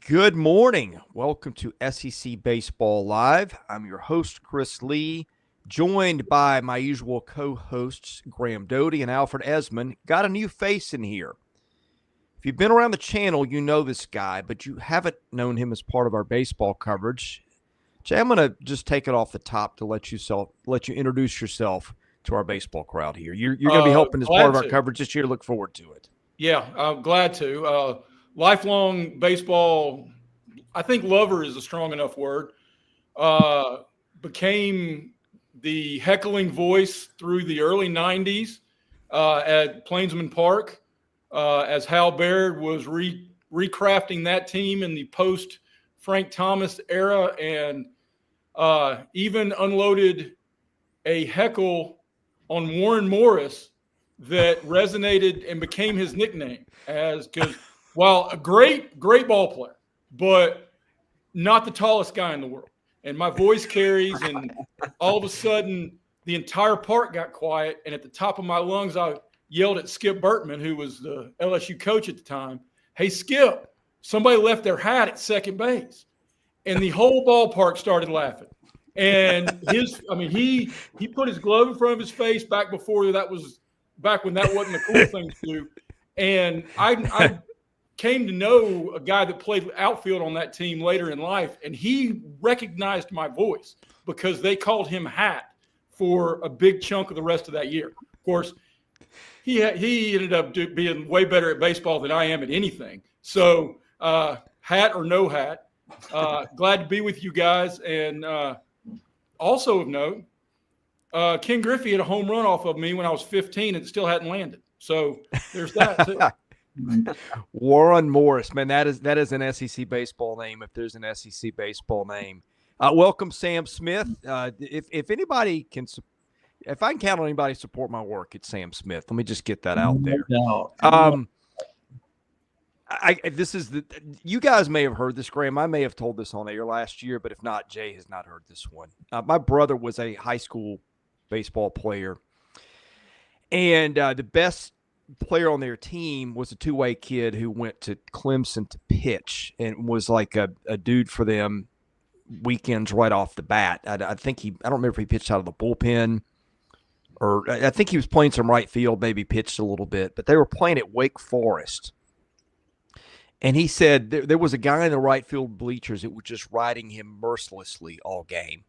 Good morning. Welcome to SEC Baseball Live. I'm your host, Chris Lee, joined by my usual co-hosts, Graham Doty and Alfred Ezman. Got a new face in here. If you've been around the channel, you know this guy, but you haven't known him as part of our baseball coverage. Jay, I'm going to just take it off the top to let you introduce yourself to our baseball crowd here. You're going to be helping as part of our coverage this year. Look forward to it. Yeah, I'm glad to. Lifelong baseball, I think lover is a strong enough word, became the heckling voice through the early 90s at Plainsman Park as Hal Baird was recrafting that team in the post-Frank Thomas era, and even unloaded a heckle on Warren Morris that resonated and became his nickname, because while a great ball player, but not the tallest guy in the world. And my voice carries, and all of a sudden the entire park got quiet, and at the top of my lungs I yelled at Skip Bertman, who was the LSU coach at the time, "Hey Skip, somebody left their hat at second base." And the whole ballpark started laughing. And he put his glove in front of his face back when that wasn't a cool thing to do. And I came to know a guy that played outfield on that team later in life, and he recognized my voice because they called him Hat for a big chunk of the rest of that year. Of course, he ended up being way better at baseball than I am at anything. So hat or no hat, glad to be with you guys. And also of note, Ken Griffey hit a home run off of me when I was 15 and it still hadn't landed. So there's that too. Warren Morris, man, that is an SEC baseball name if there's an SEC baseball name. Welcome, Sam Smith. If I can count on anybody to support my work, it's Sam Smith. Let me just get that out there. You guys may have heard this, Graham. I may have told this on air last year, but if not, Jay has not heard this one. My brother was a high school baseball player, and the best player on their team was a two-way kid who went to Clemson to pitch and was like a dude for them weekends right off the bat. I don't remember if he pitched out of the bullpen, or I think he was playing some right field, maybe pitched a little bit, but they were playing at Wake Forest. And he said there was a guy in the right field bleachers that was just riding him mercilessly all game.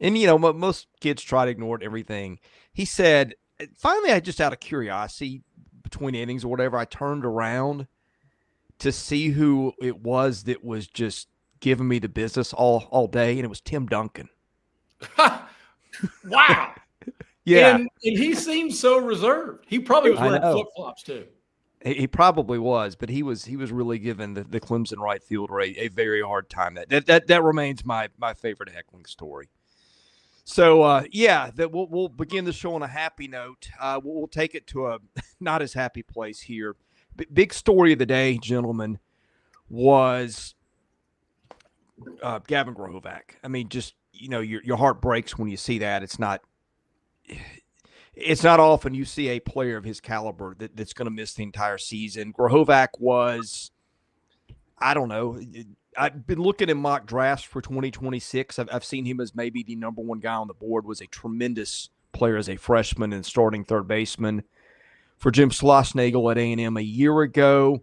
And, most kids try to ignore it, everything. He said, finally, I just out of curiosity, between innings or whatever, I turned around to see who it was that was just giving me the business all day, and it was Tim Duncan. Wow. Yeah. And he seemed so reserved. He probably was wearing flip-flops too. He probably was, but he was really giving the Clemson right fielder a very hard time. That remains my favorite heckling story. So, we'll begin the show on a happy note. We'll take it to a not as happy place here. Big story of the day, gentlemen, was Gavin Grahovac. I mean, just, your heart breaks when you see that. It's not often you see a player of his caliber that's going to miss the entire season. Grahovac was, I don't know, I've been looking at mock drafts for 2026. I've seen him as maybe the number one guy on the board. Was a tremendous player as a freshman and starting third baseman for Jim Schlossnagle at A&M a year ago.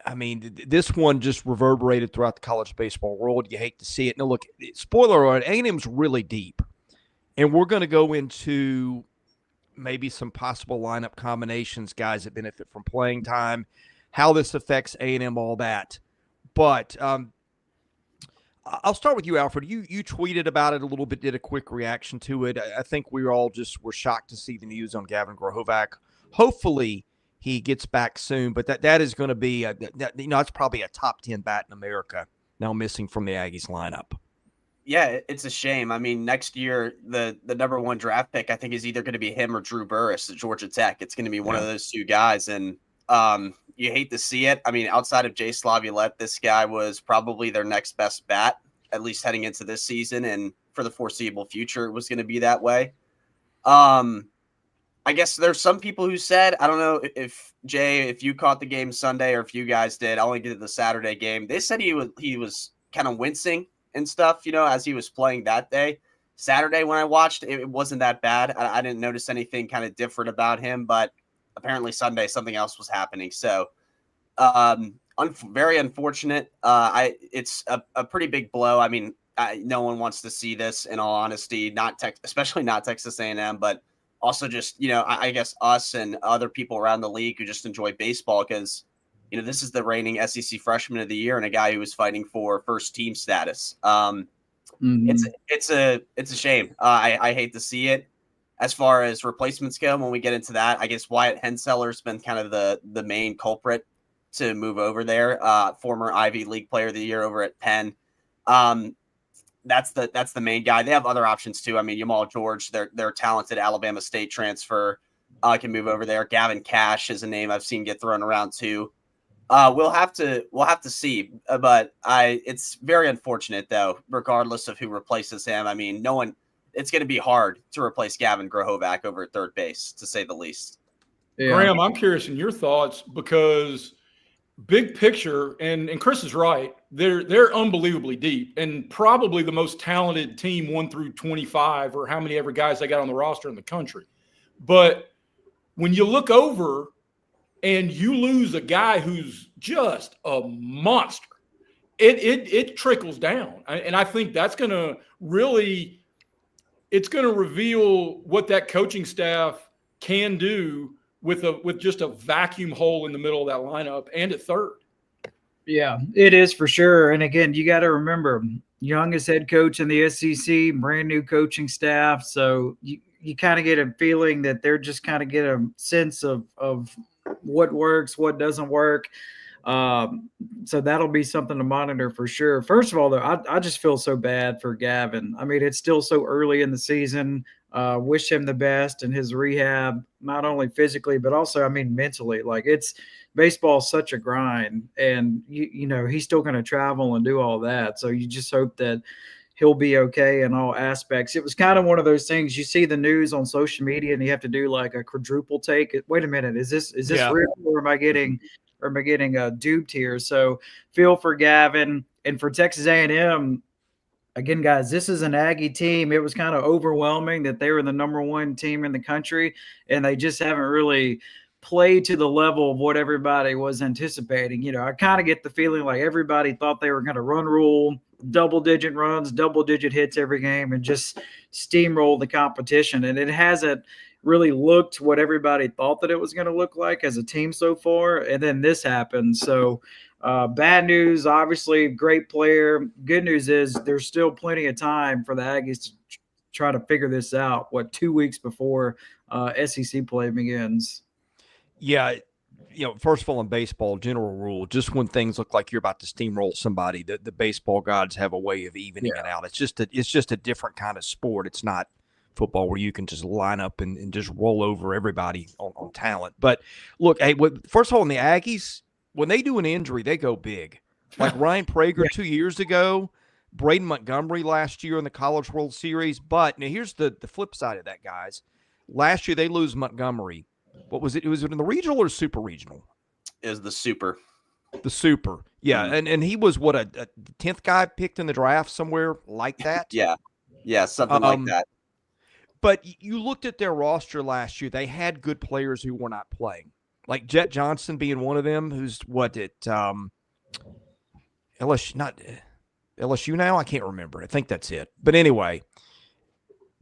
I mean, this one just reverberated throughout the college baseball world. You hate to see it. Now, look, spoiler alert, A&M's really deep. And we're going to go into maybe some possible lineup combinations, guys that benefit from playing time, how this affects A&M, all that. But I'll start with you, Alfred. You tweeted about it a little bit, did a quick reaction to it. I think we all just were shocked to see the news on Gavin Grahovac. Hopefully he gets back soon, but that is going to be it's probably a top 10 bat in America now missing from the Aggies lineup. Yeah, it's a shame. I mean, next year, the number one draft pick, I think, is either going to be him or Drew Burris at Georgia Tech. It's going to be one of those two guys. And you hate to see it. I mean, outside of Jay Slaviolette, this guy was probably their next best bat, at least heading into this season. And for the foreseeable future, it was going to be that way. I guess there's some people who said, I don't know if Jay, if you caught the game Sunday or if you guys did, I only did the Saturday game. They said he was kind of wincing and stuff, as he was playing that day. Saturday when I watched, it wasn't that bad. I didn't notice anything kind of different about him, but apparently Sunday something else was happening. So very unfortunate. It's a pretty big blow. I mean, no one wants to see this, in all honesty, especially not Texas A&M, but also just, I guess us and other people around the league who just enjoy baseball, because, this is the reigning SEC Freshman of the Year and a guy who was fighting for first team status. It's a shame. I hate to see it. As far as replacements go, when we get into that, I guess Wyatt Henseler's been kind of the main culprit to move over there. Former Ivy League Player of the Year over at Penn. That's the main guy. They have other options too. I mean, Jamal George, their talented Alabama State transfer, can move over there. Gavin Cash is a name I've seen get thrown around too. We'll have to see, but it's very unfortunate though, regardless of who replaces him. I mean, it's going to be hard to replace Gavin Grahovac over at third base, to say the least. Yeah. Graham, I'm curious in your thoughts, because big picture, and Chris is right, they're unbelievably deep and probably the most talented team 1 through 25, or how many ever guys they got on the roster in the country. But when you look over and you lose a guy who's just a monster, it trickles down. And I think that's going to really, it's going to reveal what that coaching staff can do with just a vacuum hole in the middle of that lineup and at third. Yeah, it is for sure. And again, you got to remember, youngest head coach in the SEC, brand new coaching staff. So you kind of get a feeling that they're just kind of get a sense of what works, what doesn't work. So that'll be something to monitor for sure. First of all, though, I just feel so bad for Gavin. I mean, it's still so early in the season. Wish him the best in his rehab, not only physically, but also, I mean, mentally. Like, it's baseball's such a grind, and he's still going to travel and do all that. So you just hope that he'll be okay in all aspects. It was kind of one of those things, you see the news on social media and you have to do like a quadruple take. Wait a minute, is this real, or am I getting duped here? So feel for Gavin. And for Texas A&M, again, guys, this is an Aggie team. It was kind of overwhelming that they were the number one team in the country, and they just haven't really played to the level of what everybody was anticipating. I kind of get the feeling like everybody thought they were going to run rule, double-digit runs, double-digit hits every game, and just steamroll the competition. And it hasn't really looked what everybody thought that it was going to look like as a team so far. And then this happened. So bad news, obviously, great player. Good news is there's still plenty of time for the Aggies to try to figure this out, 2 weeks before SEC play begins. Yeah. First of all, in baseball, general rule, just when things look like you're about to steamroll somebody, the baseball gods have a way of evening it out. It's just a different kind of sport. It's not football where you can just line up and just roll over everybody on talent. But look, hey, first of all, in the Aggies, when they do an injury, they go big. Like Ryan Prager 2 years ago, Braden Montgomery last year in the College World Series. But now here's the flip side of that, guys. Last year, they lose Montgomery. What was it? Was it in the regional or super regional? It was the super. The super. Yeah. Mm-hmm. And he was a 10th guy picked in the draft, somewhere like that? Yeah, something like that. But you looked at their roster last year, they had good players who were not playing. Like Jet Johnston being one of them, who's LSU, not LSU now? I can't remember. I think that's it. But anyway,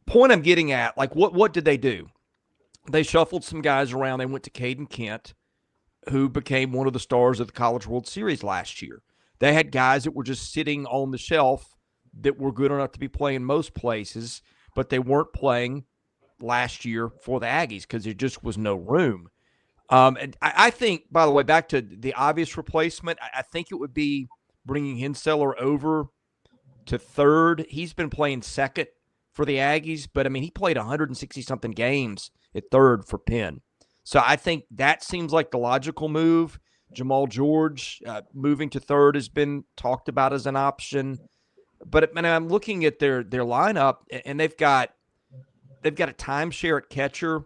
point I'm getting at, like what did they do? They shuffled some guys around. They went to Caden Kent, who became one of the stars of the College World Series last year. They had guys that were just sitting on the shelf that were good enough to be playing most places, but they weren't playing last year for the Aggies because there just was no room. And I think, by the way, back to the obvious replacement, I think it would be bringing Henseler over to third. He's been playing second for the Aggies, but, I mean, he played 160-something games at third for Penn. So I think that seems like the logical move. Jamal George moving to third has been talked about as an option. But I'm looking at their lineup, and they've got a timeshare at catcher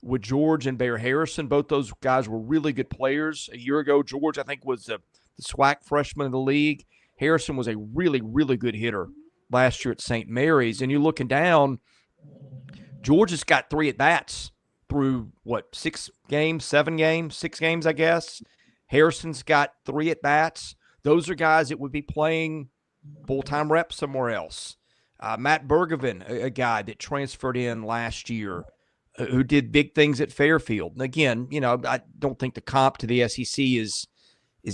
with George and Bear Harrison. Both those guys were really good players. A year ago, George, I think, was the SWAC freshman of the league. Harrison was a really, really good hitter last year at St. Mary's. And you're looking down, George has got 3 at-bats through, 6 games, 6 games, I guess. Harrison's got 3 at-bats. Those are guys that would be playing full-time reps somewhere else. Matt Bergevin, a guy that transferred in last year, who did big things at Fairfield. And again, I don't think the comp to the SEC is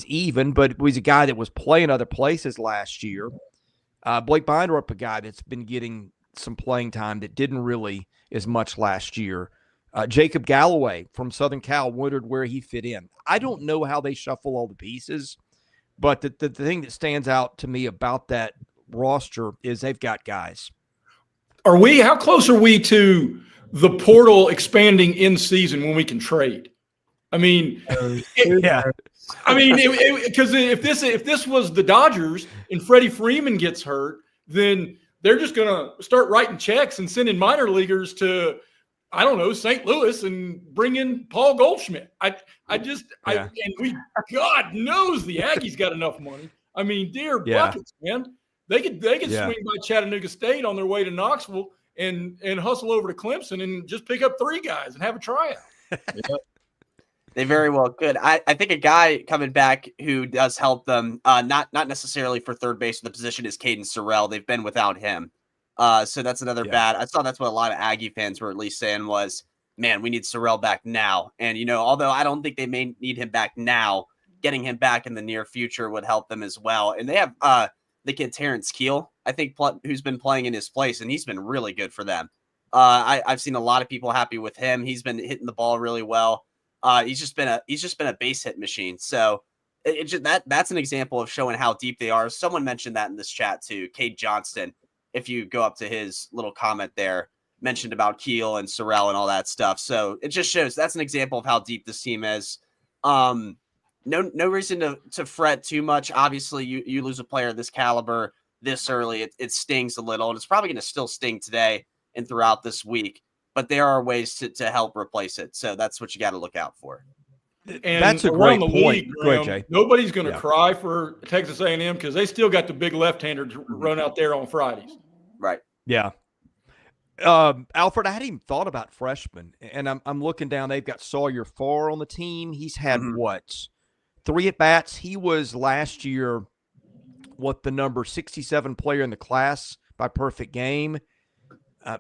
even, but he's a guy that was playing other places last year. Blake Binderup, a guy that's been getting some playing time that didn't really as much last year. Jacob Galloway from Southern Cal, wondered where he fit in. I don't know how they shuffle all the pieces, but the thing that stands out to me about that roster is they've got guys. How close are we to the portal expanding in season when we can trade? I mean, yeah. I mean, because if this was the Dodgers and Freddie Freeman gets hurt, then they're just going to start writing checks and sending minor leaguers to, I don't know, St. Louis and bring in Paul Goldschmidt. God knows the Aggies got enough money. I mean, dear buckets, man. They could swing by Chattanooga State on their way to Knoxville and hustle over to Clemson and just pick up 3 guys and have a tryout. They very well could. I think a guy coming back who does help them, not necessarily for third base, the position is Caden Sorrell. They've been without him. So that's another bad. I saw that's what a lot of Aggie fans were at least saying was, man, we need Sorrell back now. And, although I don't think they may need him back now, getting him back in the near future would help them as well. And they have the kid Terrence Keel, I think, who's been playing in his place, and he's been really good for them. I've seen a lot of people happy with him. He's been hitting the ball really well. He's just been a base hit machine. So that's an example of showing how deep they are. Someone mentioned that in this chat too. Cade Johnston, if you go up to his little comment there, mentioned about Keel and Sorrell and all that stuff. So it just shows that's an example of how deep this team is. No reason to fret too much. Obviously, you lose a player of this caliber this early, it stings a little, and it's probably going to still sting today and throughout this week. But there are ways to help replace it. So that's what you got to look out for. And that's a great point. League, Graham, Jay. Nobody's going to cry for Texas A&M because they still got the big left-hander to run out there on Fridays. Right. Yeah. Alfred, I hadn't even thought about freshmen, and I'm looking down. They've got Sawyer Farr on the team. He's had 3 at-bats. He was last year the number 67 player in the class by perfect game.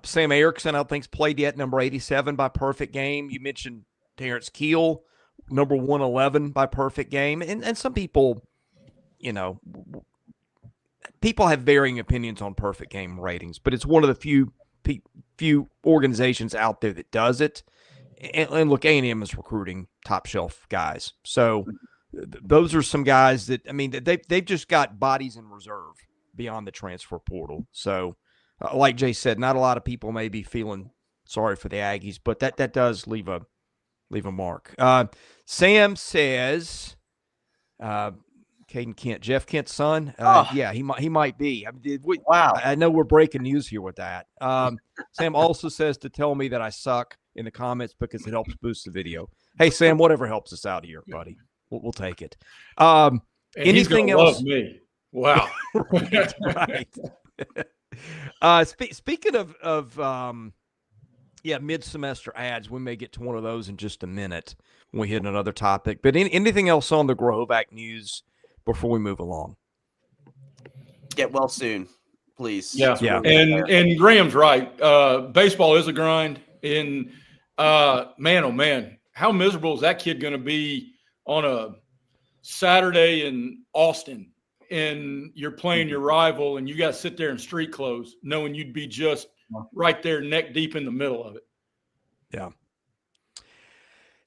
Sam Erickson, I don't think's played yet, number 87 by perfect game. You mentioned Terrence Keel, number 111 by perfect game. And some people, people have varying opinions on perfect game ratings, but it's one of the few organizations out there that does it. And look, A&M is recruiting top shelf guys. So those are some guys that, they've just got bodies in reserve beyond the transfer portal. So, like Jay said, not a lot of people may be feeling sorry for the Aggies, but that does leave a mark. Sam says, Caden Kent, Jeff Kent's son. Yeah, he might be. Wow. I know we're breaking news here with that. Sam also says to tell me that I suck in the comments because it helps boost the video. Hey, Sam, whatever helps us out here, buddy. We'll take it. Anything else? Love me. Wow. right. Speaking of mid-semester ads, we may get to one of those in just a minute when we hit another topic. But anything else on the Grahovac news before we move along? Get well soon, please. Yeah. And Graham's right. Baseball is a grind. And man, oh man, how miserable is that kid going to be on a Saturday in Austin? And you're playing your rival, and you got to sit there in street clothes, knowing you'd be just right there, neck deep in the middle of it. Yeah.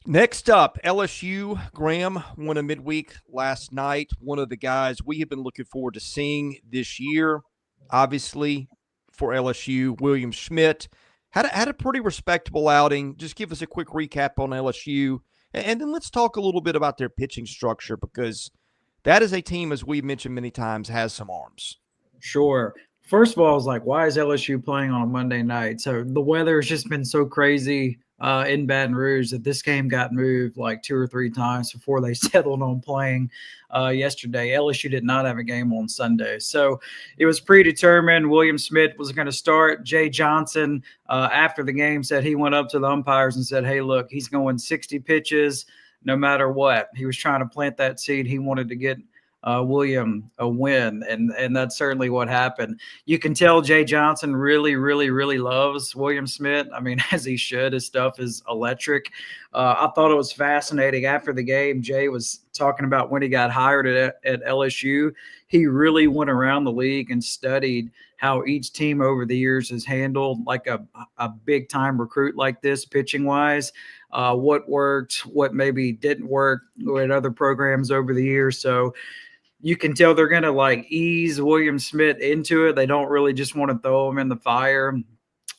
Next up, LSU. Graham won a midweek last night. One of the guys we have been looking forward to seeing this year, obviously, for LSU, William Schmidt. Had a pretty respectable outing. Just give us a quick recap on LSU, and then let's talk a little bit about their pitching structure, because that is a team, as we've mentioned many times, has some arms. Sure. First of all, I was like, why is LSU playing on a Monday night? So the weather has just been so crazy. in Baton Rouge that this game got moved like 2 or 3 times before they settled on playing yesterday. LSU did not have a game on Sunday. So it was predetermined. William Schmidt was going to start. Jay Johnston, after the game, said he went up to the umpires and said, hey, look, he's going 60 pitches no matter what. He was trying to plant that seed. He wanted to get William a win, and that's certainly what happened. You can tell Jay Johnston really, really, really loves William Schmidt. I mean, as he should. His stuff is electric. I thought it was fascinating. After the game, Jay was talking about when he got hired at LSU. He really went around the league and studied how each team over the years has handled like a big-time recruit like this, pitching-wise. What worked, what maybe didn't work with other programs over the years. So you can tell they're going to like ease William Schmidt into it. They don't really just want to throw him in the fire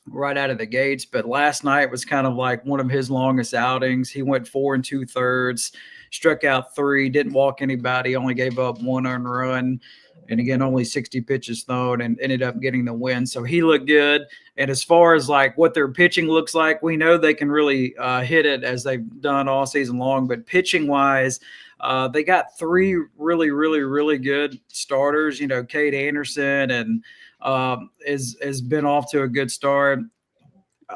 right out of the gates. But last night was kind of like one of his longest outings. He went 4 2/3, struck out 3, didn't walk anybody, only gave up 1 earned run. And again, only 60 pitches thrown, and ended up getting the win. So he looked good. And as far as like what their pitching looks like, we know they can really hit it as they've done all season long. But pitching wise, they got 3 really, really, really good starters. You know, Cade Anderson and has been off to a good start.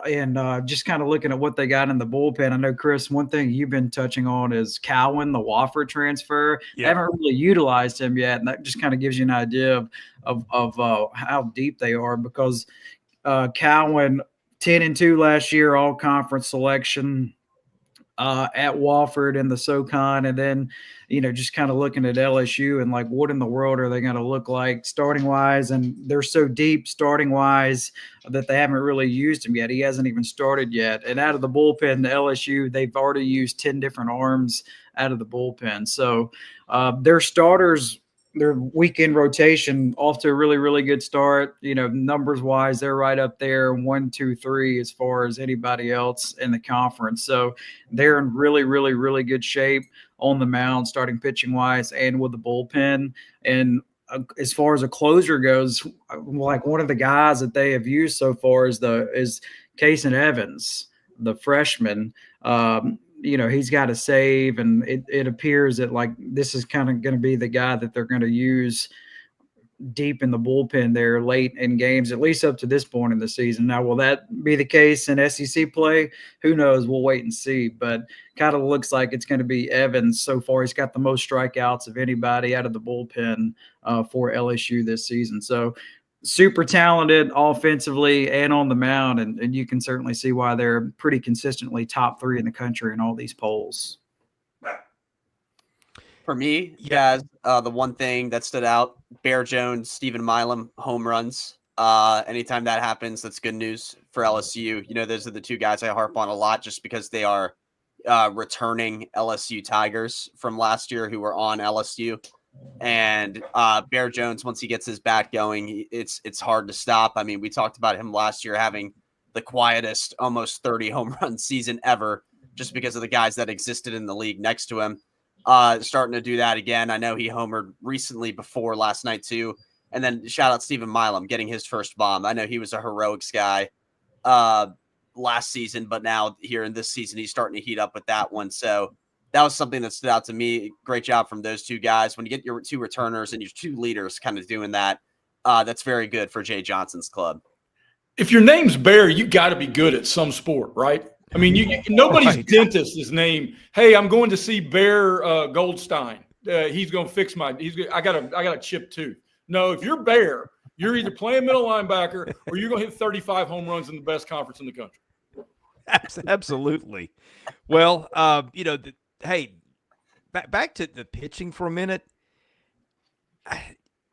And just kind of looking at what they got in the bullpen, I know, Chris, one thing you've been touching on is Cowan, the Wofford transfer. Yeah. Haven't really utilized him yet, and that just kind of gives you an idea of how deep they are, because Cowan, 10-2 last year, all-conference selection at Wofford in the SoCon, and then, you know, just kind of looking at LSU and like, what in the world are they going to look like starting wise? And they're so deep starting wise that they haven't really used him yet. He hasn't even started yet. And out of the bullpen, the LSU, they've already used 10 different arms out of the bullpen. So their starters, their weekend rotation off to a really, really good start. You know, numbers wise, they're right up there 1, 2, 3 as far as anybody else in the conference. So they're in really, really, really good shape on the mound, starting pitching wise and with the bullpen. And as far as a closer goes, like one of the guys that they have used so far is Kason Evans, the freshman. You know, he's got a save, and it appears that like this is kind of going to be the guy that they're going to use deep in the bullpen there late in games, at least up to this point in the season. Now, will that be the case in SEC play? Who knows? We'll wait and see. But kind of looks like it's going to be Evans so far. He's got the most strikeouts of anybody out of the bullpen for LSU this season. So super talented offensively and on the mound, and you can certainly see why they're pretty consistently top 3 in the country in all these polls. For me, guys, the one thing that stood out, Bear Jones, Stephen Milam, home runs. Anytime that happens, that's good news for LSU. You know, those are the 2 guys I harp on a lot just because they are returning LSU Tigers from last year who were on LSU. And Bear Jones, once he gets his bat going, it's hard to stop. I mean, we talked about him last year having the quietest, almost 30 home run season ever, just because of the guys that existed in the league next to him. Starting to do that again. I know he homered recently before last night too. And then shout out Stephen Milam getting his first bomb. I know he was a heroics guy last season, but now here in this season, he's starting to heat up with that one. So that was something that stood out to me. Great job from those 2 guys. When you get your 2 returners and your 2 leaders kind of doing that, that's very good for Jay Johnson's club. If your name's Bear, you got to be good at some sport, right? I mean, nobody's Right. dentist is named, hey, I'm going to see Bear Goldstein. He's going to fix I got a chipped tooth. No, if you're Bear, you're either playing middle linebacker or you're going to hit 35 home runs in the best conference in the country. Absolutely. Well, you know, hey, back to the pitching for a minute.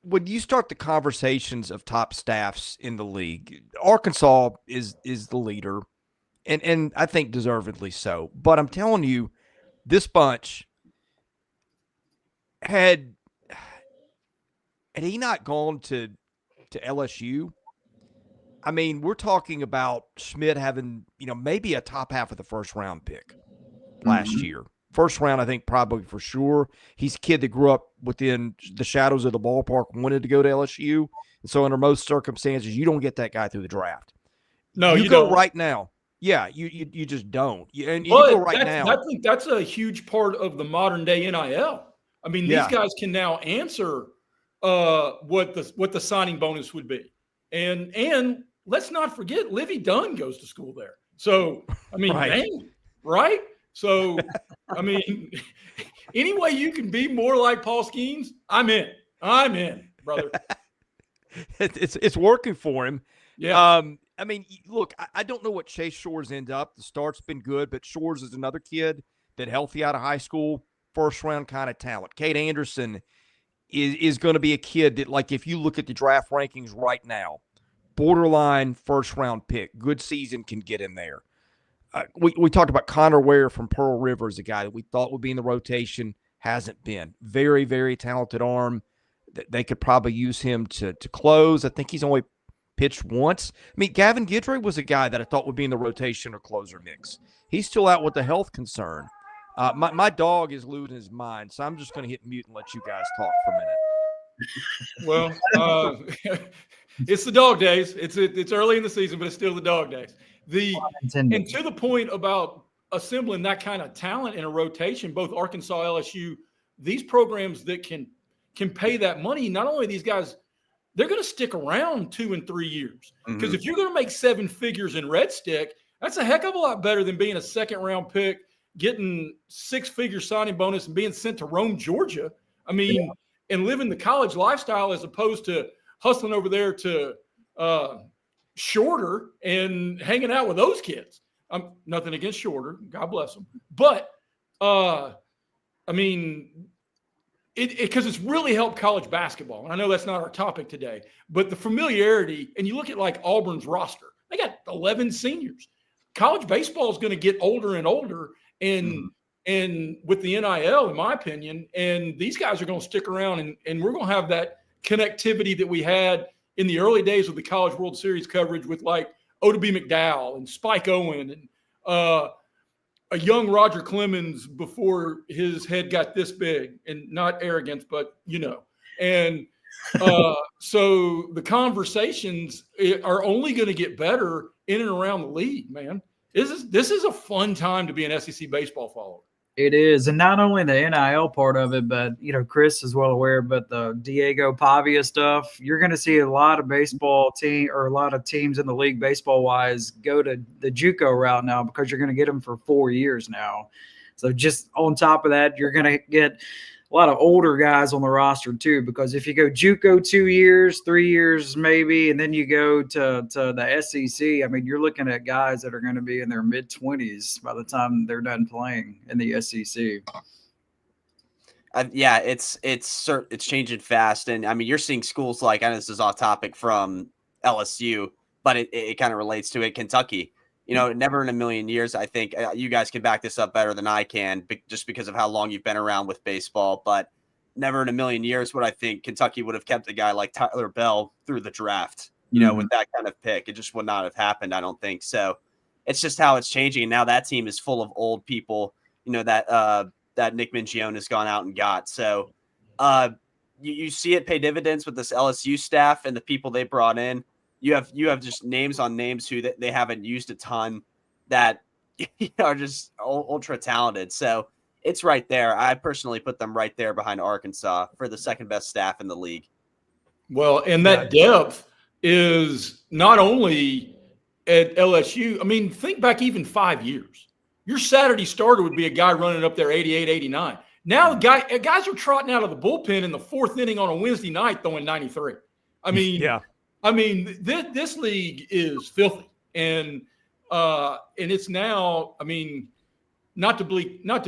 When you start the conversations of top staffs in the league, Arkansas is the leader, and I think deservedly so. But I'm telling you, this bunch had he not gone to LSU, I mean, we're talking about Schmidt having, you know, maybe a top half of the first round pick last year. First round, I think probably for sure. He's a kid that grew up within the shadows of the ballpark, wanted to go to LSU. And so under most circumstances, you don't get that guy through the draft. No, you go don't. right now. Yeah, you just don't. And you But go right now. I think that's a huge part of the modern day NIL. I mean, these guys can now answer what the signing bonus would be, and let's not forget, Livy Dunn goes to school there. So I mean, right? So I mean, any way you can be more like Paul Skeens, I'm in, brother. It's working for him. Yeah. I mean, look, I don't know what Chase Shores end up. The start's been good, but Shores is another kid that healthy out of high school, first round kind of talent. Cade Anderson is going to be a kid that, like, if you look at the draft rankings right now, borderline first round pick, good season can get in there. We talked about Connor Ware from Pearl River as a guy that we thought would be in the rotation, hasn't been. Very, very talented arm. They could probably use him to close. I think he's only pitched once. I mean, Gavin Guidry was a guy that I thought would be in the rotation or closer mix. He's still out with a health concern. My dog is losing his mind, so I'm just going to hit mute and let you guys talk for a minute. Well, it's the dog days. It's early in the season, but it's still the dog days. And to the point about assembling that kind of talent in a rotation, both Arkansas, LSU, these programs that can pay that money, not only these guys, they're going to stick around 2 and 3 years. Because if you're going to make 7 figures in Red Stick, that's a heck of a lot better than being a second-round pick, getting 6-figure signing bonus, and being sent to Rome, Georgia. I mean, and living the college lifestyle as opposed to hustling over there to Shorter and hanging out with those kids. Nothing against Shorter. God bless them. But, I mean – because it's really helped college basketball. And I know that's not our topic today, but the familiarity, and you look at like Auburn's roster, they got 11 seniors. College baseball is going to get older and older, and with the NIL, in my opinion, and these guys are going to stick around, and we're going to have that connectivity that we had in the early days of the College World Series coverage with like Oda B. McDowell and Spike Owen and a young Roger Clemens before his head got this big, and not arrogance, but and so the conversations are only going to get better in and around the league, man. This is a fun time to be an SEC baseball follower. It is, and not only the NIL part of it, but Chris is well aware. But the Diego Pavia stuff, you're going to see a lot of baseball team or a lot of teams in the league, baseball wise, go to the JUCO route now because you're going to get them for 4 years now. So just on top of that, you're going to get a lot of older guys on the roster too. Because if you go JUCO 2 years, 3 years maybe, and then you go to the SEC, I mean, you're looking at guys that are going to be in their mid-20s by the time they're done playing in the SEC. Yeah, it's changing fast, and I mean, you're seeing schools like, I know this is off topic from LSU, but it kind of relates to it. Kentucky. Never in a million years, I think you guys can back this up better than I can, just because of how long you've been around with baseball. But never in a million years would I think Kentucky would have kept a guy like Tyler Bell through the draft, with that kind of pick. It just would not have happened, I don't think. So it's just how it's changing. And now that team is full of old people, that Nick Mingione has gone out and got. So you see it pay dividends with this LSU staff and the people they brought in. You have just names on names who they haven't used a ton that are just ultra talented. So it's right there. I personally put them right there behind Arkansas for the second best staff in the league. Well, and that depth is not only at LSU. I mean, think back even 5 years. Your Saturday starter would be a guy running up there 88, 89. Now guys are trotting out of the bullpen in the 4th inning on a Wednesday night throwing 93. I mean, this league is filthy, and it's now. I mean, not to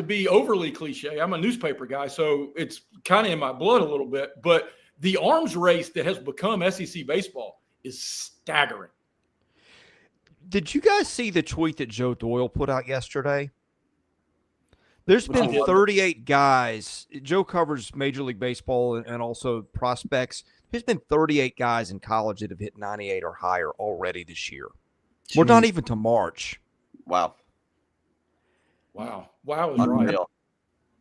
be overly cliche. I'm a newspaper guy, so it's kind of in my blood a little bit. But the arms race that has become SEC baseball is staggering. Did you guys see the tweet that Joe Doyle put out yesterday? There's been 38 guys. Joe covers Major League Baseball and also prospects. There's been 38 guys in college that have hit 98 or higher already this year. We're not even to March. Wow is right.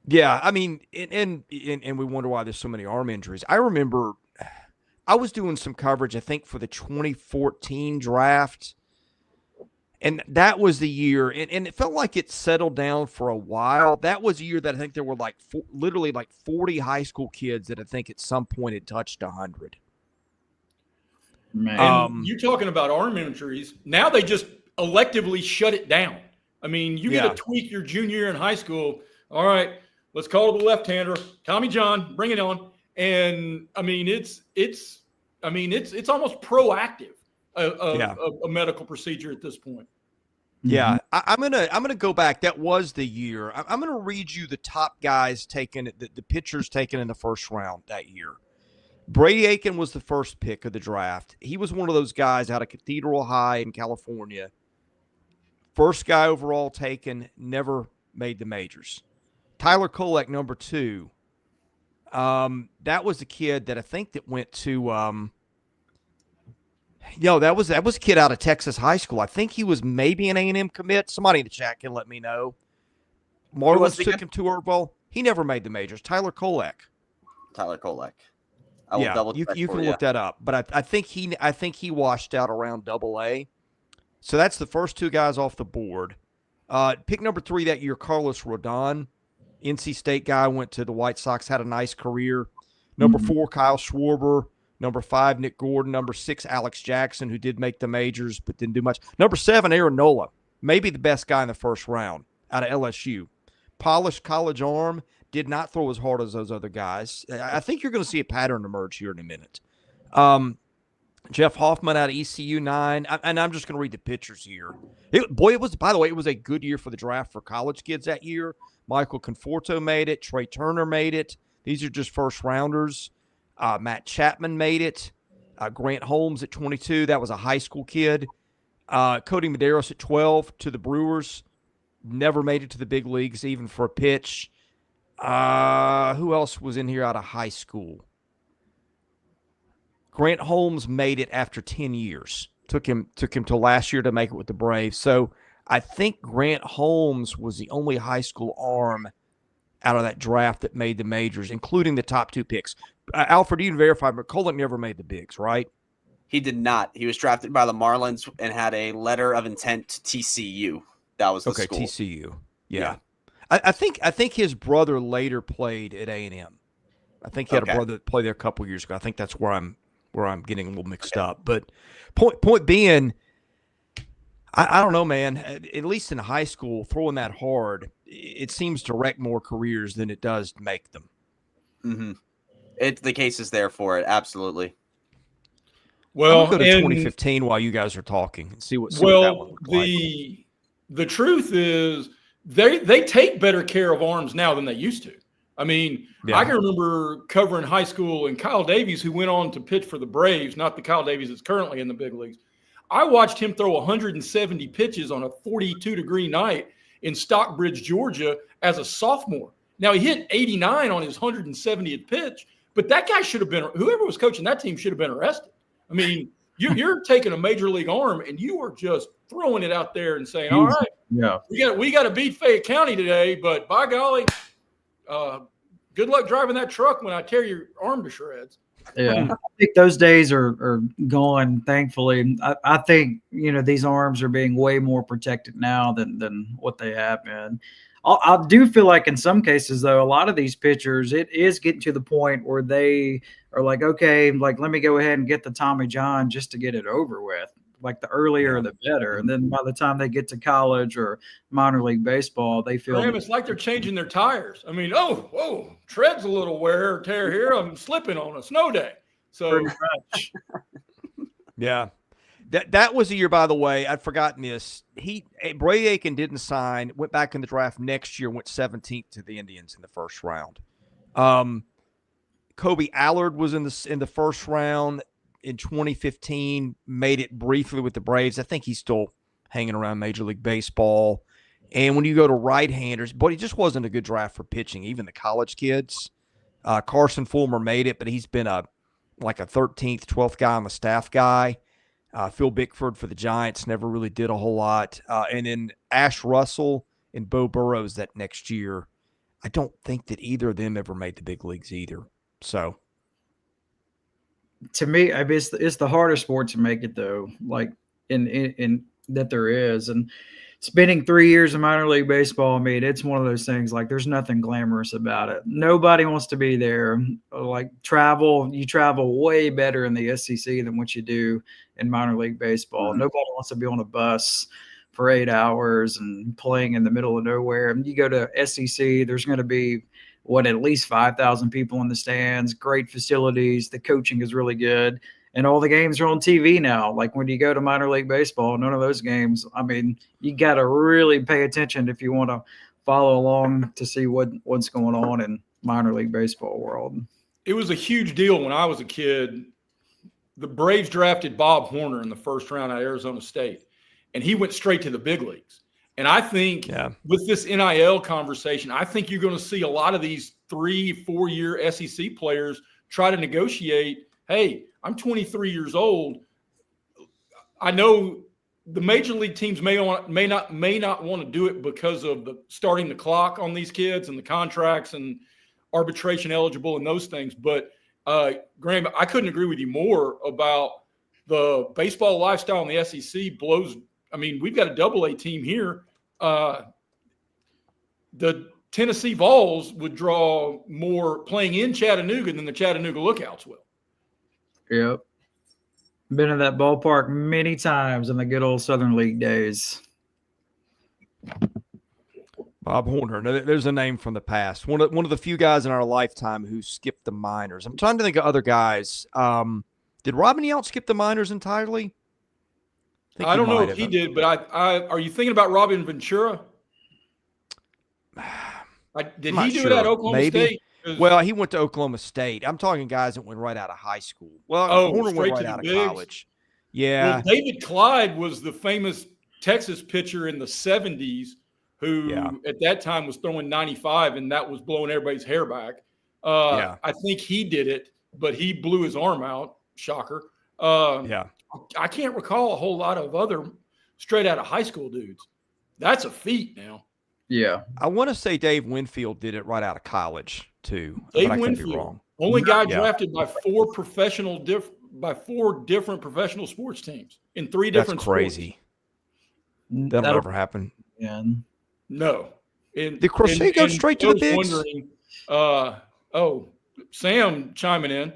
Yeah, I mean, and we wonder why there's so many arm injuries. I remember I was doing some coverage, I think, for the 2014 draft, And that was the year, and it felt like it settled down for a while. That was a year that I think there were like literally like 40 high school kids that I think at some point had touched 100. Man. And you're talking about arm injuries. Now they just electively shut it down. I mean, you get a tweak your junior year in high school. All right, let's call the left-hander, Tommy John, bring it on. And I mean, it's almost proactive. A medical procedure at this point. Yeah, I'm gonna go back. That was the year. I'm gonna read you the top guys taken, the pitchers taken in the first round that year. Brady Aiken was the first pick of the draft. He was one of those guys out of Cathedral High in California. First guy overall taken, never made the majors. Tyler Kolek, number 2. That was the kid that I think that went to. That was a kid out of Texas high school. I think he was maybe an A&M commit. Somebody in the chat can let me know. Marlins took him to Earthball. He never made the majors. Tyler Kolek. Tyler Kolek. I will double check you can look that up. But I think he washed out around Double-A. So that's the first 2 guys off the board. Pick number 3 that year, Carlos Rodon, NC State guy, went to the White Sox, had a nice career. Number 4, Kyle Schwarber. Number 5, Nick Gordon. Number 6, Alex Jackson, who did make the majors but didn't do much. Number 7, Aaron Nola, maybe the best guy in the first round out of LSU. Polished college arm, did not throw as hard as those other guys. I think you're going to see a pattern emerge here in a minute. Jeff Hoffman out of ECU, 9. And I'm just going to read the pitchers here. It was a good year for the draft for college kids that year. Michael Conforto made it. Trey Turner made it. These are just first rounders. Matt Chapman made it. Grant Holmes at 22. That was a high school kid. Cody Medeiros at 12 to the Brewers. Never made it to the big leagues, even for a pitch. Who else was in here out of high school? Grant Holmes made it after 10 years. Took him till last year to make it with the Braves. So I think Grant Holmes was the only high school arm out of that draft that made the majors, including the top 2 picks. Alfred, you can verify, but Kolek never made the bigs, right? He did not. He was drafted by the Marlins and had a letter of intent to TCU. That was the school. TCU. Yeah. I think his brother later played at A&M. I think he had a brother that played there a couple years ago. I think that's where I'm getting a little mixed up. But point being, I don't know, man. At least in high school, throwing that hard, it seems to wreck more careers than it does to make them. Mm-hmm. The case is there for it, absolutely. Well, I'm going to go to 2015 while you guys are talking and see what that one looked like. The truth is they take better care of arms now than they used to. I mean, I can remember covering high school and Kyle Davies, who went on to pitch for the Braves, not the Kyle Davies that's currently in the big leagues. I watched him throw 170 pitches on a 42-degree night in Stockbridge, Georgia, as a sophomore. Now, he hit 89 on his 170th pitch, but that guy should have been – whoever was coaching that team should have been arrested. I mean, you're taking a major league arm, and you are just throwing it out there and saying, all right, we got to beat Fayette County today, but by golly, good luck driving that truck when I tear your arm to shreds. Yeah, I think those days are gone, thankfully. I think, these arms are being way more protected now than what they have been. I do feel like in some cases, though, a lot of these pitchers, it is getting to the point where they are like, okay, like, let me go ahead and get the Tommy John just to get it over with. Like, the earlier, the better. And then by the time they get to college or minor league baseball, they feel it's like they're changing their tires. I mean, tread's a little wear or tear here. I'm slipping on a snow day. So pretty much. Yeah. That was a year, by the way, I'd forgotten this. Brady Aiken didn't sign, went back in the draft next year, went 17th to the Indians in the first round. Kobe Allard was in the first round in 2015, made it briefly with the Braves. I think he's still hanging around Major League Baseball. And when you go to right-handers, but he just wasn't a good draft for pitching, even the college kids. Carson Fulmer made it, but he's been a 13th, 12th guy on the staff guy. Phil Bickford for the Giants never really did a whole lot. And then Ash Russell and Bo Burrows that next year. I don't think that either of them ever made the big leagues either. So, to me, it's the hardest sport to make it, though. Like in that there is. And spending 3 years in minor league baseball, I mean, it's one of those things, like, there's nothing glamorous about it. Nobody wants to be there. Like, you travel way better in the SEC than what you do in minor league baseball. Mm-hmm. Nobody wants to be on a bus for 8 hours and playing in the middle of nowhere. And you go to SEC, there's going to be at least 5,000 people in the stands, great facilities. The coaching is really good. And all the games are on TV now. Like, when you go to minor league baseball, none of those games, I mean, you got to really pay attention if you want to follow along to see what's going on in minor league baseball world. It was a huge deal when I was a kid. The Braves drafted Bob Horner in the first round at Arizona State, and he went straight to the big leagues. And I think with this NIL conversation, I think you're going to see a lot of these 3-4 year SEC players try to negotiate, hey, I'm 23 years old. I know the major league teams may not want to do it because of the starting the clock on these kids and the contracts and arbitration eligible and those things. But Graham, I couldn't agree with you more about the baseball lifestyle in the SEC blows. I mean, we've got a AA team here. The Tennessee Vols would draw more playing in Chattanooga than the Chattanooga Lookouts will. Yep. Been in that ballpark many times in the good old Southern League days. Bob Horner. No, there's a name from the past. One of the few guys in our lifetime who skipped the minors. I'm trying to think of other guys. Did Robin Yount skip the minors entirely? I don't know if he did, but are you thinking about Robin Ventura? Did he do it at Oklahoma State? Well, he went to Oklahoma State. I'm talking guys that went right out of high school. Well, Horner went right out of college. Yeah. Well, David Clyde was the famous Texas pitcher in the 70s who at that time was throwing 95, and that was blowing everybody's hair back. I think he did it, but he blew his arm out. Shocker. I can't recall a whole lot of other straight out of high school dudes. That's a feat now. Yeah. I want to say Dave Winfield did it right out of college too. Dave but I Winfield, could be wrong. Only guy drafted by four different professional sports teams in 3 different That's crazy. Sports. That'll never happen. Yeah. No. Did Crochet go straight to the bigs? Sam chiming in.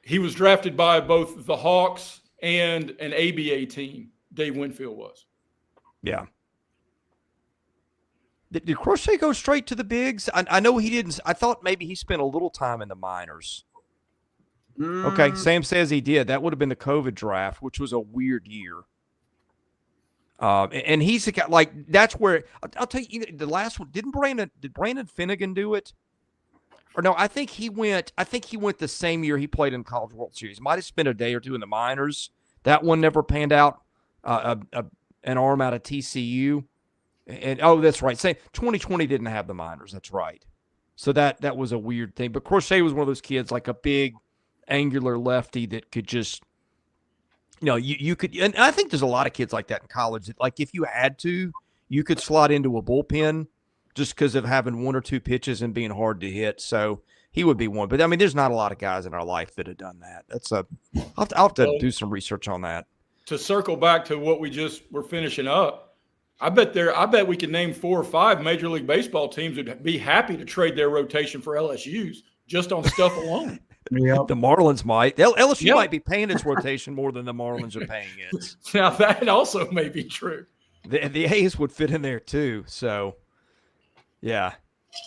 He was drafted by both the Hawks and an ABA team. Dave Winfield was. Yeah. Did Crochet go straight to the bigs? I know he didn't. I thought maybe he spent a little time in the minors. Okay, Sam says he did. That would have been the COVID draft, which was a weird year. And he's a guy, like, that's where I'll tell you, the last one. Did Brandon Finnegan do it? Or no, I think he went the same year he played in College World Series. Might have spent a day or two in the minors. That one never panned out. An arm out of TCU. And that's right. Say 2020 didn't have the minors. That's right. So that was a weird thing. But Crochet was one of those kids, like a big, angular lefty that could just, you could. And I think there's a lot of kids like that in college. That, like, if you had to, you could slot into a bullpen just because of having 1 or 2 pitches and being hard to hit. So he would be one. But I mean, there's not a lot of guys in our life that have done that. I'll have to do some research on that. To circle back to what we just were finishing up. I bet we could name 4 or 5 Major League Baseball teams would be happy to trade their rotation for LSU's just on stuff alone. Yep. The Marlins might. LSU might be paying its rotation more than the Marlins are paying it. Now, that also may be true. The A's would fit in there too. So, yeah.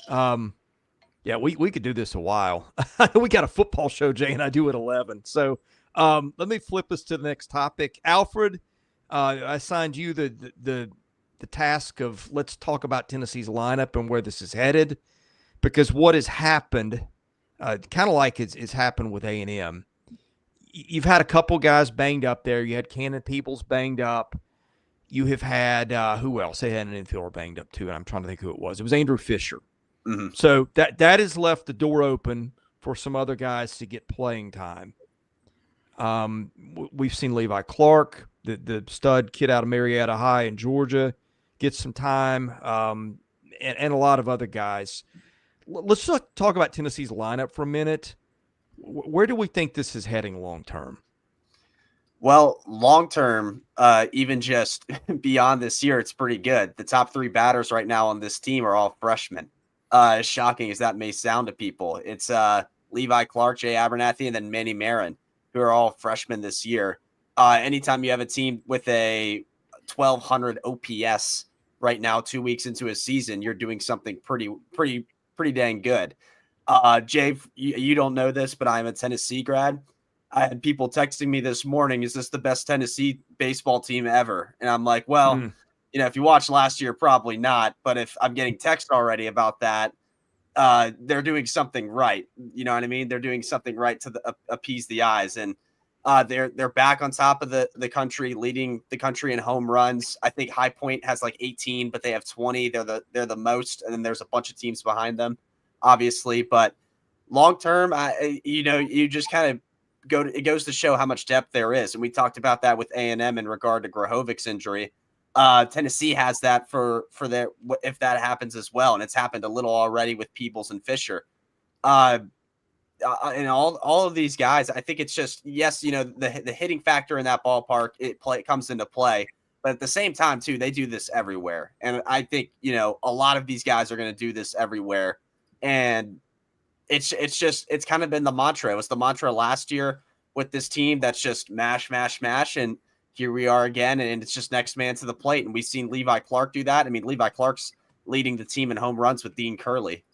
We could do this a while. We got a football show, Jay, and I do at 11. So let me flip us to the next topic. Alfred, I assigned you the task of let's talk about Tennessee's lineup and where this is headed, because what has happened, kind of like it's happened with A&M. You've had a couple guys banged up there. You had Cannon Peebles banged up. You have had who else? They had an infielder banged up too, and I'm trying to think who it was. It was Andrew Fisher. Mm-hmm. So that has left the door open for some other guys to get playing time. We've seen Levi Clark, the stud kid out of Marietta High in Georgia, get some time, and a lot of other guys. Let's just talk about Tennessee's lineup for a minute. Where do we think this is heading long term? Well, long term, even just beyond this year, it's pretty good. The top 3 batters right now on this team are all freshmen. As shocking as that may sound to people, it's Levi Clark, Jay Abernathy, and then Manny Marin, who are all freshmen this year. Anytime you have a team with a 1,200 OPS right now, 2 weeks into a season, you're doing something pretty dang good. Jay, you don't know this, but I'm a Tennessee grad. I had people texting me this morning, is this the best Tennessee baseball team ever? And I'm like, well, if you watched last year, probably not. But if I'm getting text already about that, they're doing something right. You know what I mean? They're doing something right to appease the eyes. And they're back on top of the country, leading the country in home runs. I think High Point has like 18, but they have 20. They're the most. And then there's a bunch of teams behind them, obviously. But long term, you just kind of it goes to show how much depth there is. And we talked about that with A&M in regard to Grahovac's injury. Tennessee has that for their, if that happens as well. And it's happened a little already with Peebles and Fisher. And all of these guys, I think it's just, yes, the hitting factor in that ballpark, it comes into play. But at the same time, too, they do this everywhere. And I think, a lot of these guys are going to do this everywhere. And it's kind of been the mantra. It was the mantra last year with this team that's just mash. And here we are again. And it's just next man to the plate. And we've seen Levi Clark do that. I mean, Levi Clark's leading the team in home runs with Dean Curley,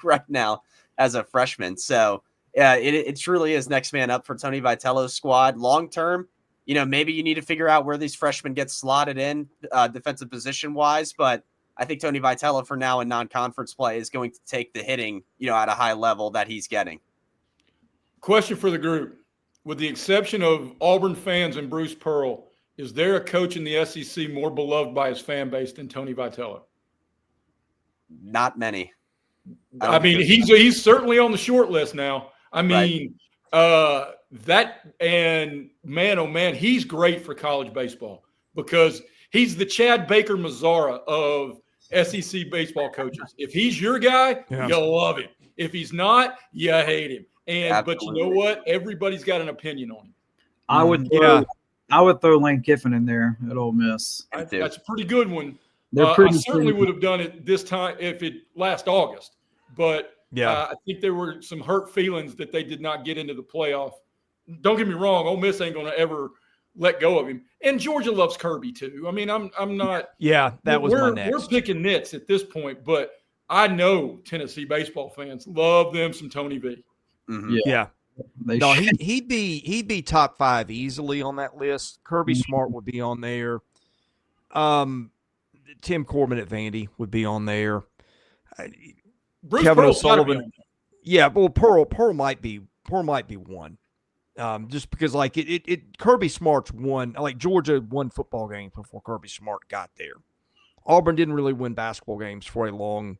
right now as a freshman. So it truly is next man up for Tony Vitello's squad. Long term, maybe you need to figure out where these freshmen get slotted in defensive position wise, but I think Tony Vitello for now in non-conference play is going to take the hitting, at a high level that he's getting. Question for the group. With the exception of Auburn fans and Bruce Pearl, is there a coach in the SEC more beloved by his fan base than Tony Vitello? Not many. I mean, he's certainly on the short list now. I mean, that, and man, oh man, he's great for college baseball because he's the Chad Baker Mazzara of SEC baseball coaches. If he's your guy, you'll love him. If he's not, you hate him. But you know what? Everybody's got an opinion on him. I would throw Lane Kiffin in there at Ole Miss. That's a pretty good one. I certainly would have done it this time if it last August. But I think there were some hurt feelings that they did not get into the playoff. Don't get me wrong, Ole Miss ain't going to ever let go of him. And Georgia loves Kirby too. I mean, I'm not. Yeah, that was my next. We're picking nits at this point, but I know Tennessee baseball fans love them some Tony V. Mm-hmm. Yeah. No, he'd be top 5 easily on that list. Kirby Smart would be on there. Tim Corbin at Vandy would be on there. Bruce Kevin Pearl's O'Sullivan. Yeah, well, Pearl might be one. Just because Kirby Smart's won, Georgia won football games before Kirby Smart got there. Auburn didn't really win basketball games for a long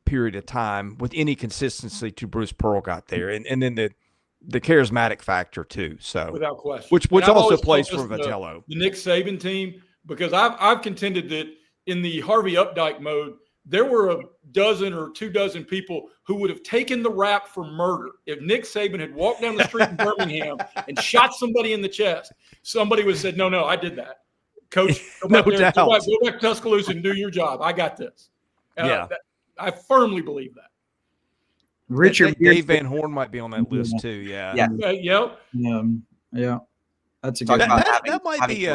period of time with any consistency till Bruce Pearl got there. And then the charismatic factor too. So without question. Which also plays for Vitello. The Nick Saban team, because I've contended that in the Harvey Updike mode, there were a dozen or 2 dozen people who would have taken the rap for murder if Nick Saban had walked down the street in Birmingham and shot somebody in the chest. Somebody would have said, no, I did that. Coach, go back to Tuscaloosa and do your job. I got this. I firmly believe that. Richard Dave Van Horn might be on that list too. Yeah. That's a good. That might be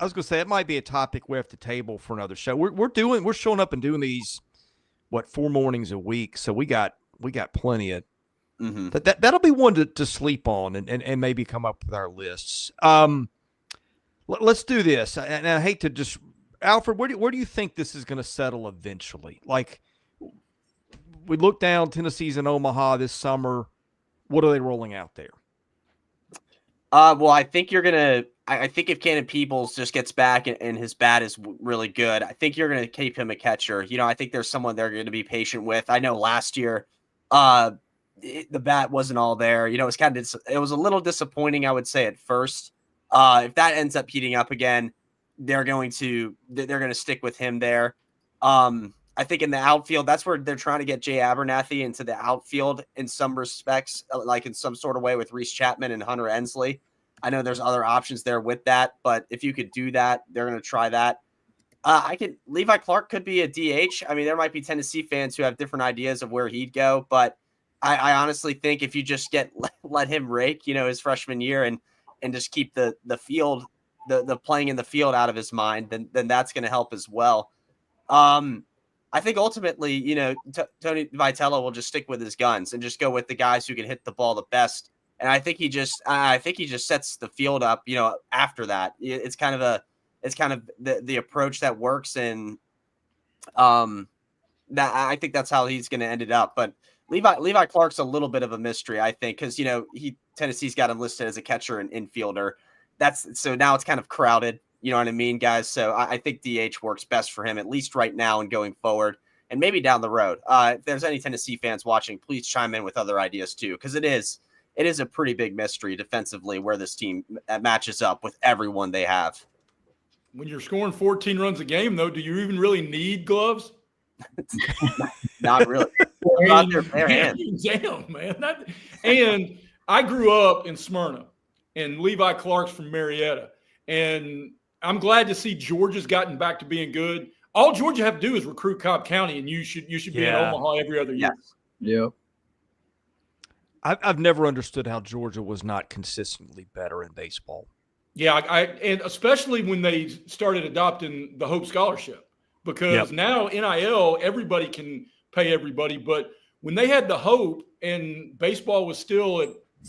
I was going to say it might be a topic we have to table for another show. We're showing up and doing these 4 mornings a week, so we got plenty of that'll be one to sleep on and maybe come up with our lists. Let's do this. And I hate to just Alfred, where do you think this is going to settle eventually? Like we look down, Tennessee's in Omaha this summer. What are they rolling out there? Well, I think I think if Cannon Peebles just gets back and his bat is really good, I think you're going to keep him a catcher. I think there's someone they're going to be patient with. I know last year, the bat wasn't all there. It was it was a little disappointing, I would say, at first. If that ends up heating up again, they're going to stick with him there. I think in the outfield, that's where they're trying to get Jay Abernathy into the outfield in some respects, like in some sort of way with Reese Chapman and Hunter Ensley. I know there's other options there with that, but if you could do that, they're going to try that. Levi Clark could be a DH. I mean, there might be Tennessee fans who have different ideas of where he'd go, but I honestly think if you just let him rake, his freshman year and just keep the field, the playing in the field out of his mind, then that's going to help as well. I think ultimately, Tony Vitello will just stick with his guns and just go with the guys who can hit the ball the best. And I think he just sets the field up, after that. It's kind of the approach that works. And that I think that's how he's going to end it up. But Levi Clark's a little bit of a mystery, I think, because, Tennessee's got him listed as a catcher and infielder. So now it's kind of crowded. You know what I mean, guys? So I think DH works best for him, at least right now and going forward, and maybe down the road. If there's any Tennessee fans watching, please chime in with other ideas too, because it is a pretty big mystery defensively where this team matches up with everyone they have. When you're scoring 14 runs a game, though, do you even really need gloves? Not really. Damn, man. And I grew up in Smyrna, and Levi Clark's from Marietta, and I'm glad to see Georgia's gotten back to being good. All Georgia have to do is recruit Cobb County, and you should be in Omaha every other year. Yep. I've never understood how Georgia was not consistently better in baseball. Yeah, and especially when they started adopting the Hope Scholarship, because now NIL, everybody can pay everybody. But when they had the Hope and baseball was still at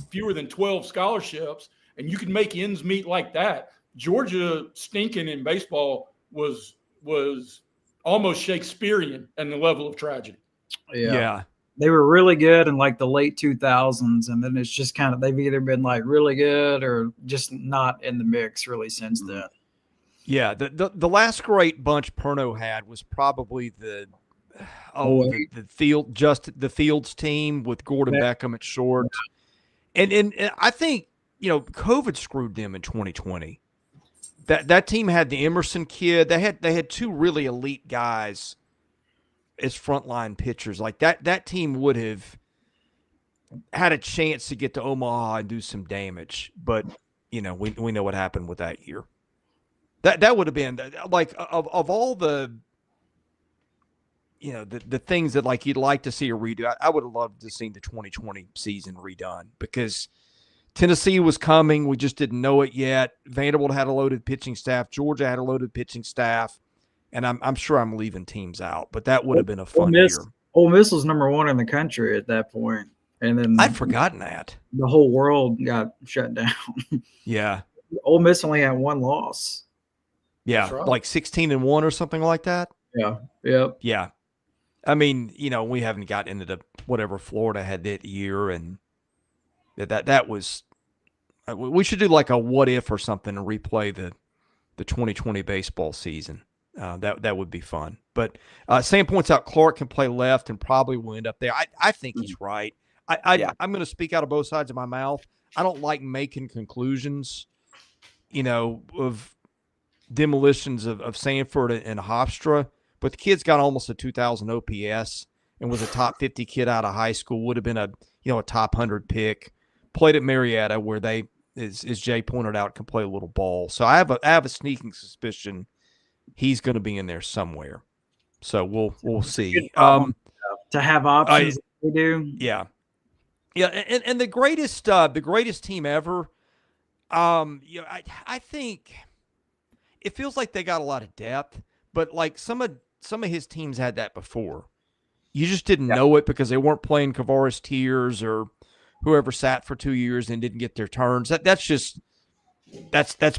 fewer than 12 scholarships, and you could make ends meet like that, Georgia stinking in baseball was almost Shakespearean in the level of tragedy. Yeah. They were really good in like the late 2000s, and then it's just kind of they've either been like really good or just not in the mix really since then. Yeah, the last great bunch Perno had was probably the Fields team with Gordon Beckham at short, and I think COVID screwed them in 2020. That team had the Emerson kid. They had two really elite guys as frontline pitchers. Like that team would have had a chance to get to Omaha and do some damage, but we know what happened with that year. That would have been like of all the the things that like you'd like to see a redo. I would have loved to see the 2020 season redone because Tennessee was coming. We just didn't know it yet. Vanderbilt had a loaded pitching staff. Georgia had a loaded pitching staff. And I'm sure I'm leaving teams out, but that would have been a fun year. Ole Miss was number one in the country at that point. And then I'd forgotten that. The whole world got shut down. Yeah. Ole Miss only had one loss. Yeah. Right. Like 16-1 or something like that. Yeah. Yep. Yeah. I mean, we haven't gotten into the whatever Florida had that year, and that was we should do like a what if or something and replay the 2020 baseball season. That would be fun. But Sam points out Clark can play left and probably will end up there. I think he's right. I'm going to speak out of both sides of my mouth. I don't like making conclusions, of demolitions of Sanford and Hofstra. But the kid's got almost a 2,000 OPS and was a top 50 kid out of high school. Would have been a top 100 pick. Played at Marietta where they, as Jay pointed out, can play a little ball. So I have a sneaking suspicion he's going to be in there somewhere. So we'll see. To have options, they do. Yeah. And the greatest team ever. I think it feels like they got a lot of depth, but like some of his teams had that before. You just didn't know it because they weren't playing Kavaris Tears or whoever sat for 2 years and didn't get their turns. That's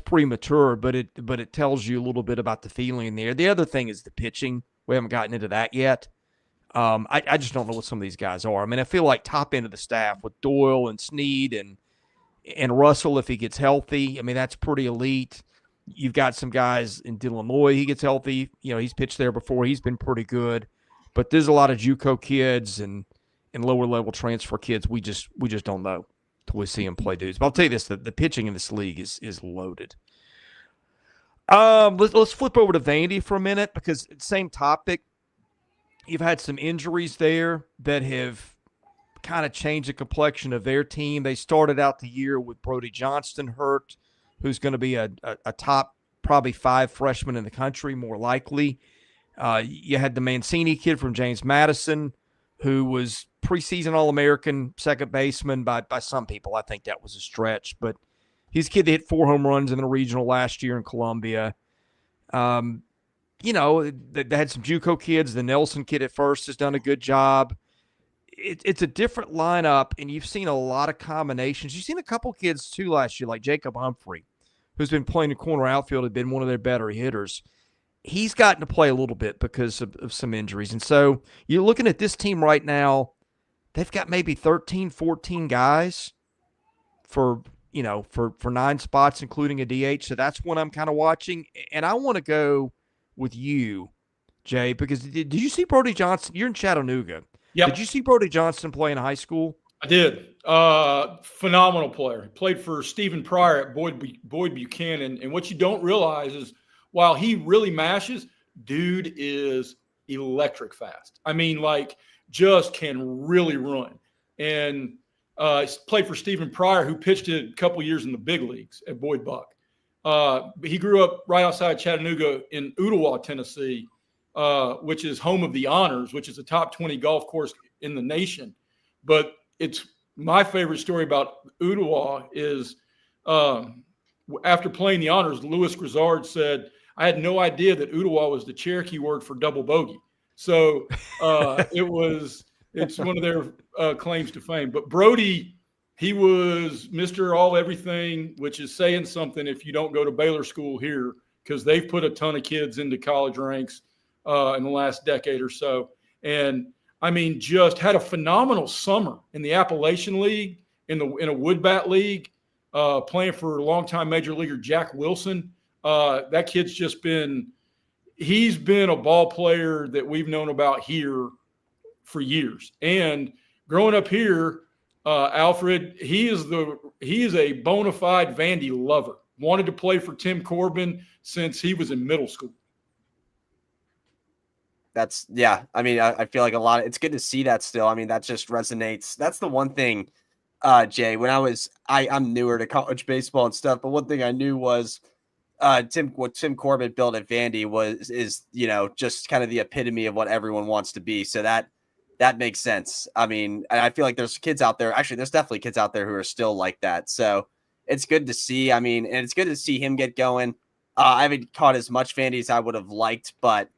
premature, but it tells you a little bit about the feeling in there. The other thing is the pitching. We haven't gotten into that yet. I just don't know what some of these guys are. I mean, I feel like top end of the staff with Doyle and Snead and Russell if he gets healthy. I mean, that's pretty elite. You've got some guys in Dylan Loy. He gets healthy. He's pitched there before. He's been pretty good. But there's a lot of JUCO kids and lower level transfer kids. We just don't know till we see him play dudes. But I'll tell you this: the pitching in this league is loaded. Let's flip over to Vandy for a minute because same topic. You've had some injuries there that have kind of changed the complexion of their team. They started out the year with Brodie Johnston hurt, who's going to be a top probably 5 freshman in the country, more likely. You had the Mancini kid from James Madison, who was preseason All-American second baseman by some people. I think that was a stretch, but he's a kid that hit 4 home runs in the regional last year in Columbia. They had some JUCO kids. The Nelson kid at first has done a good job. It's a different lineup, and you've seen a lot of combinations. You've seen a couple kids, too, last year, like Jacob Humphrey, who's been playing the corner outfield, had been one of their better hitters. He's gotten to play a little bit because of some injuries. And so you're looking at this team right now, they've got maybe 13, 14 guys for 9 spots, including a DH. So that's what I'm kind of watching. And I want to go with you, Jay, because did you see Brodie Johnston? You're in Chattanooga. Yep. Did you see Brodie Johnston play in high school? I did. Phenomenal player. He played for Stephen Pryor at Boyd Buchanan. And what you don't realize is while he really mashes, dude is electric fast. I mean, just can really run. And played for Stephen Pryor, who pitched a couple years in the big leagues at Boyd Buck. He grew up right outside Chattanooga in Ottawa, Tennessee, which is home of the Honors, which is a top 20 golf course in the nation. But it's my favorite story about Ottawa is after playing the Honors, Louis Grizzard said, I had no idea that Ottawa was the Cherokee word for double bogey. So it's one of their claims to fame. But Brodie, he was Mr. All Everything, which is saying something if you don't go to Baylor school here, because they've put a ton of kids into college ranks in the last decade or so. And, I mean, just had a phenomenal summer in the Appalachian League, in a wood bat league, playing for a longtime major leaguer Jack Wilson. That kid's he's been a ball player that we've known about here for years. And growing up here, Alfred, he is a bona fide Vandy lover. Wanted to play for Tim Corbin since he was in middle school. I mean, I feel like it's good to see that still. I mean, that just resonates. That's the one thing, Jay, when I'm newer to college baseball and stuff, but one thing I knew was what Tim Corbin built at Vandy is just kind of the epitome of what everyone wants to be. So that makes sense. I mean, I feel like there's kids out there. Actually, there's definitely kids out there who are still like that. So it's good to see. I mean, and it's good to see him get going. I haven't caught as much Vandy as I would have liked, but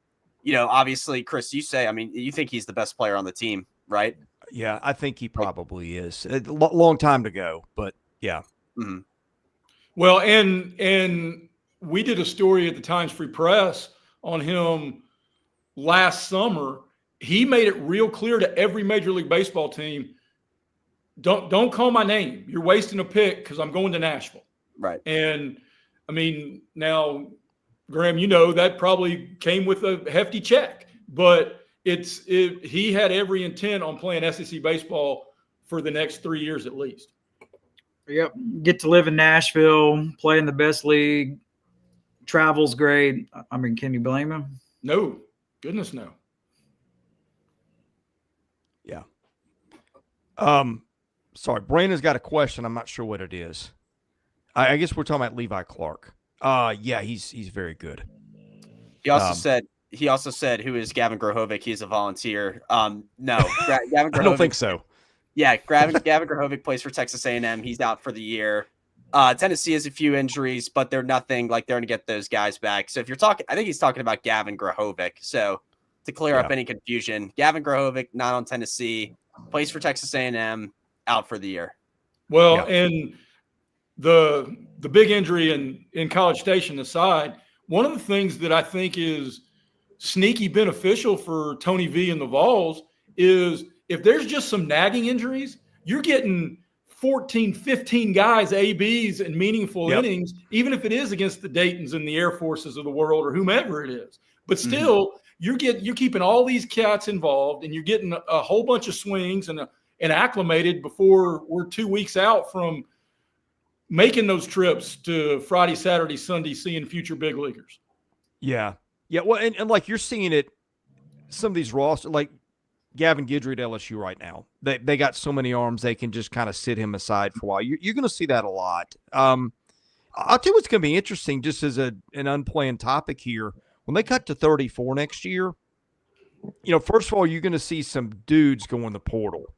obviously, Chris, you think he's the best player on the team, right? Yeah, I think he probably is. A long time to go, but yeah. Mm-hmm. Well, and we did a story at the Times Free Press on him last summer. He made it real clear to every Major League Baseball team, don't call my name. You're wasting a pick because I'm going to Nashville. Right. And, I mean, now, Graham, that probably came with a hefty check. But he had every intent on playing SEC baseball for the next 3 years at least. Yep. Get to live in Nashville, play in the best league. Travel's great. I mean, can you blame him? No. Goodness, no. Yeah. Sorry, Brandon's got a question. I'm not sure what it is. I guess we're talking about Levi Clark. Yeah, he's very good. He also said, who is Gavin Grahovac? He's a volunteer. No, Gavin Grahovac. I don't think so. Yeah, Gavin Grahovac plays for Texas A&M. He's out for the year. Tennessee has a few injuries, but they're nothing. They're going to get those guys back. So if you're talking, I think he's talking about Gavin Grahovac. So to clear up any confusion, Gavin Grahovac, not on Tennessee, plays for Texas A&M, out for the year. Well, and the big injury in College Station aside, one of the things that I think is sneaky beneficial for Tony V and the Vols is if there's just some nagging injuries, you're getting 14, 15 guys, ABs, and meaningful innings, even if it is against the Daytons and the Air Forces of the world or whomever it is. But still, you're keeping all these cats involved, and you're getting a whole bunch of swings and acclimated before we're 2 weeks out from making those trips to Friday, Saturday, Sunday, seeing future big leaguers. Yeah. Yeah. Well, and like you're seeing it, some of these rosters, like Gavin Guidry at LSU right now. They got so many arms they can just kind of sit him aside for a while. You're going to see that a lot. I'll tell you what's going to be interesting, just as an unplanned topic here. When they cut to 34 next year, first of all, you're going to see some dudes go in the portal.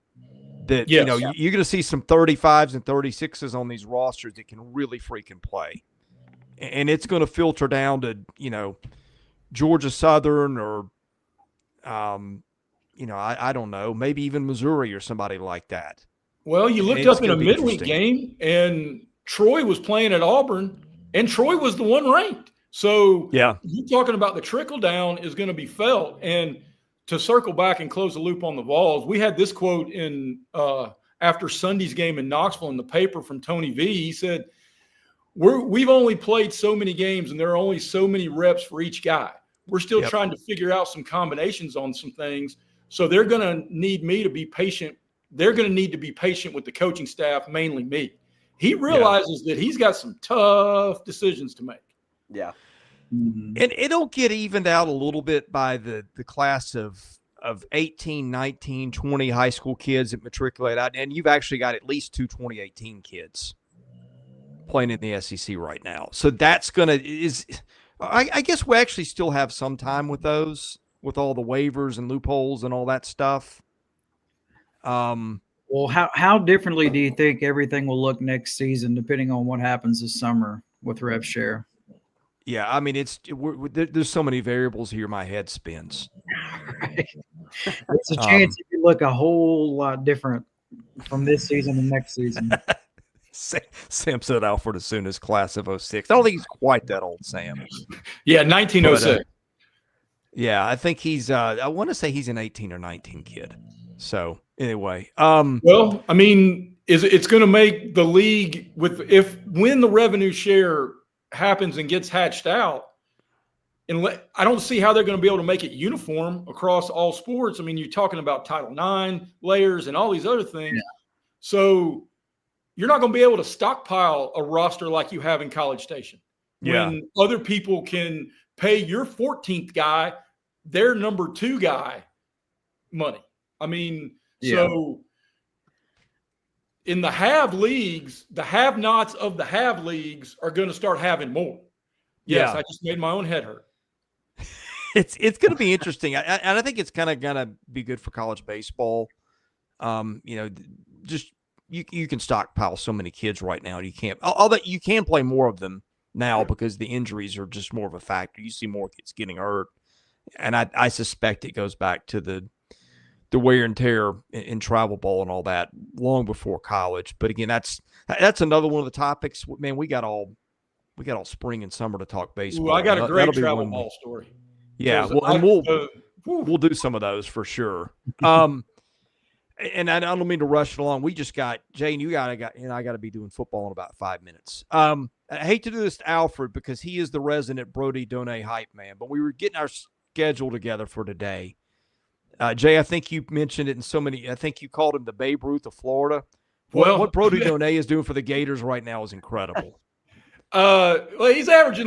That Yes. You're going to see some 35s and 36s on these rosters that can really freaking play, and it's going to filter down to Georgia Southern or I don't know, maybe even Missouri or somebody like that. Well, you looked up in a midweek game, and Troy was playing at Auburn, and Troy was the one ranked. So yeah, you're talking about the trickle down is going to be felt. And to circle back and close the loop on the Vols, we had this quote in after Sunday's game in Knoxville in the paper from Tony V. He said, we've only played so many games, and there are only so many reps for each guy. We're still trying to figure out some combinations on some things. So they're going to need me to be patient. They're going to need to be patient with the coaching staff, mainly me. He realizes that he's got some tough decisions to make. Yeah. And it'll get evened out a little bit by the class of 18, 19, 20 high school kids that matriculate out. And you've actually got at least two 2018 kids playing in the SEC right now. So that's going to – I guess we actually still have some time with those, with all the waivers and loopholes and all that stuff. Well, how differently do you think everything will look next season, depending on what happens this summer with rev share? Yeah, I mean, there's so many variables here. My head spins. Right. It's a chance it could look a whole lot different from this season to next season. Sam said Alfred as soon as class of 06. I don't think he's quite that old, Sam. Yeah, 1906. Yeah, I think he's I want to say he's an 18 or 19 kid. So anyway. Well, I mean, it's going to make the league when the revenue share happens and gets hatched out, and I don't see how they're going to be able to make it uniform across all sports. I mean, you're talking about Title IX layers and all these other things. Yeah. So you're not going to be able to stockpile a roster like you have in College Station. Yeah. When other people can pay your 14th guy their number 2 guy money. I mean, so in the have leagues, the have-nots of the have leagues are going to start having more. Yes, I just made my own head hurt. It's going to be interesting. And I think it's kind of going to be good for college baseball. Just you can stockpile so many kids right now. You can't, although you can play more of them now because the injuries are just more of a factor. You see more kids getting hurt. And I suspect it goes back to the wear and tear in travel ball and all that long before college. But again, that's another one of the topics. Man, we got all spring and summer to talk baseball. Ooh, I got a great travel ball story. Yeah, we'll do some of those for sure. And I don't mean to rush it along. We just got Jay, and I got to be doing football in about 5 minutes. I hate to do this to Alfred because he is the resident Brodie Doty hype man, but we were getting our schedule together for today. Jay, I think you mentioned it in so many. I think you called him the Babe Ruth of Florida. What Brodie Doty is doing for the Gators right now is incredible. Well, he's averaging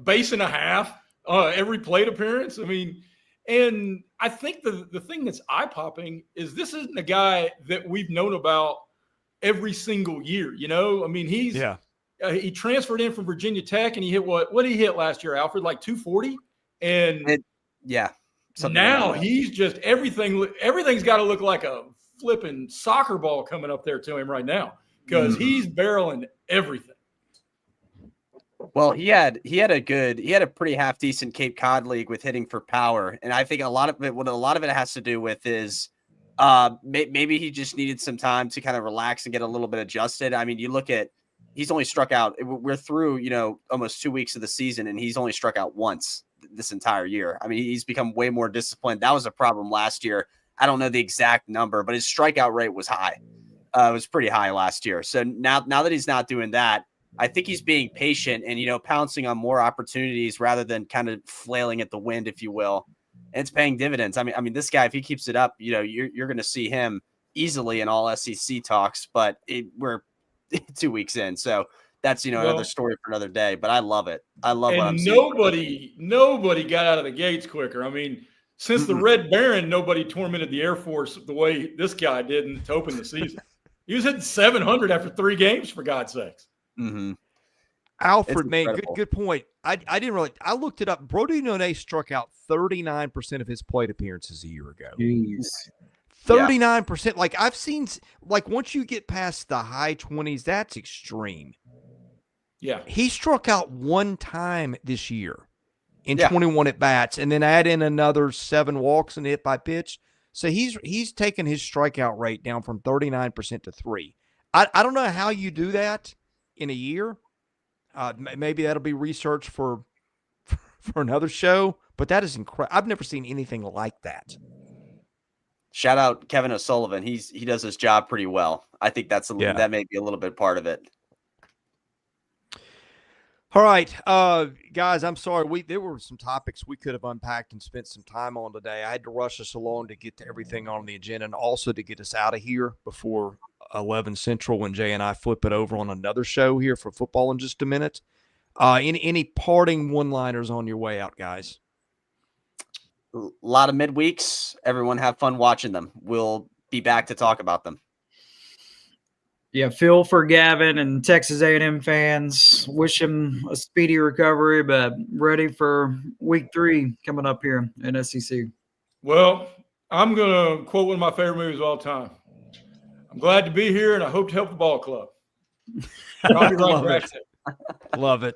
base and a half every plate appearance. I mean, and I think the thing that's eye-popping is this isn't a guy that we've known about every single year. I mean, he transferred in from Virginia Tech, and he hit what did he hit last year, Alfred? Like 240, and now he's just everything's got to look like a flipping soccer ball coming up there to him right now because he's barreling everything. Well, he had a pretty half decent Cape Cod league with hitting for power, and I think a lot of it has to do with is maybe he just needed some time to kind of relax and get a little bit adjusted. I mean, you look at he's only struck out. We're through almost 2 weeks of the season, and he's only struck out once this entire year. I mean, he's become way more disciplined. That was a problem last year. I don't know the exact number, but his strikeout rate was high. It was pretty high last year. So now that he's not doing that, I think he's being patient and, pouncing on more opportunities rather than kind of flailing at the wind, if you will. And it's paying dividends. I mean, this guy, if he keeps it up, you're going to see him easily in all SEC talks, but we're 2 weeks in. So that's, another story for another day, but I love it. I love what I'm seeing. Nobody got out of the gates quicker. I mean, Since the Red Baron, nobody tormented the Air Force the way this guy did to open the season. He was hitting 700 after 3 games, for God's sakes. Mm-hmm. Alfred, man, good point. I didn't really – I looked it up. Brodie struck out 39% of his plate appearances a year ago. Jeez. 39%. Yeah. Like, I've seen – like, once you get past the high 20s, that's extreme. Yeah. He struck out 1 time this year in 21 at-bats, and then add in another 7 walks and hit by pitch. So he's taken his strikeout rate down from 39% to 3%. I don't know how you do that in a year. Maybe that'll be research for another show, but that is incredible. I've never seen anything like that. Shout out Kevin O'Sullivan. He does his job pretty well. I think that may be a little bit part of it. All right, guys, I'm sorry. There were some topics we could have unpacked and spent some time on today. I had to rush us along to get to everything on the agenda and also to get us out of here before 11 Central when Jay and I flip it over on another show here for football in just a minute. Any parting one-liners on your way out, guys? A lot of midweeks. Everyone have fun watching them. We'll be back to talk about them. Yeah, feel for Gavin and Texas A&M fans. Wish him a speedy recovery, but ready for week 3 coming up here in SEC. Well, I'm going to quote one of my favorite movies of all time. I'm glad to be here, and I hope to help the ball club. Love it.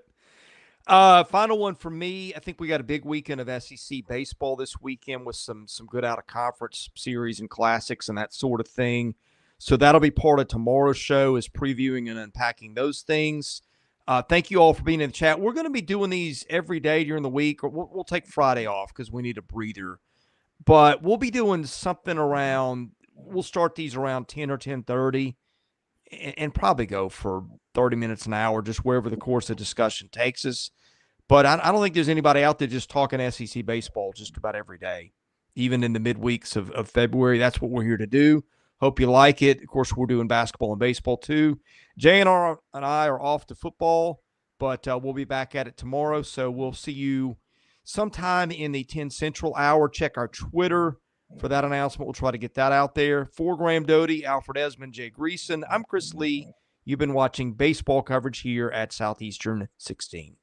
Final one for me. I think we got a big weekend of SEC baseball this weekend with some good out-of-conference series and classics and that sort of thing. So that'll be part of tomorrow's show is previewing and unpacking those things. Thank you all for being in the chat. We're going to be doing these every day during the week, or we'll take Friday off because we need a breather. But we'll be doing something around – we'll start these around 10 or 10:30 and probably go for 30 minutes, an hour, just wherever the course of discussion takes us. But I don't think there's anybody out there just talking SEC baseball just about every day, even in the midweeks of February. That's what we're here to do. Hope you like it. Of course, we're doing basketball and baseball too. Jay and I are off to football, but we'll be back at it tomorrow. So we'll see you sometime in the 10 Central hour. Check our Twitter for that announcement. We'll try to get that out there. For Graham Doty, Alfred Ezman, Jay Greeson, I'm Chris Lee. You've been watching baseball coverage here at Southeastern 16.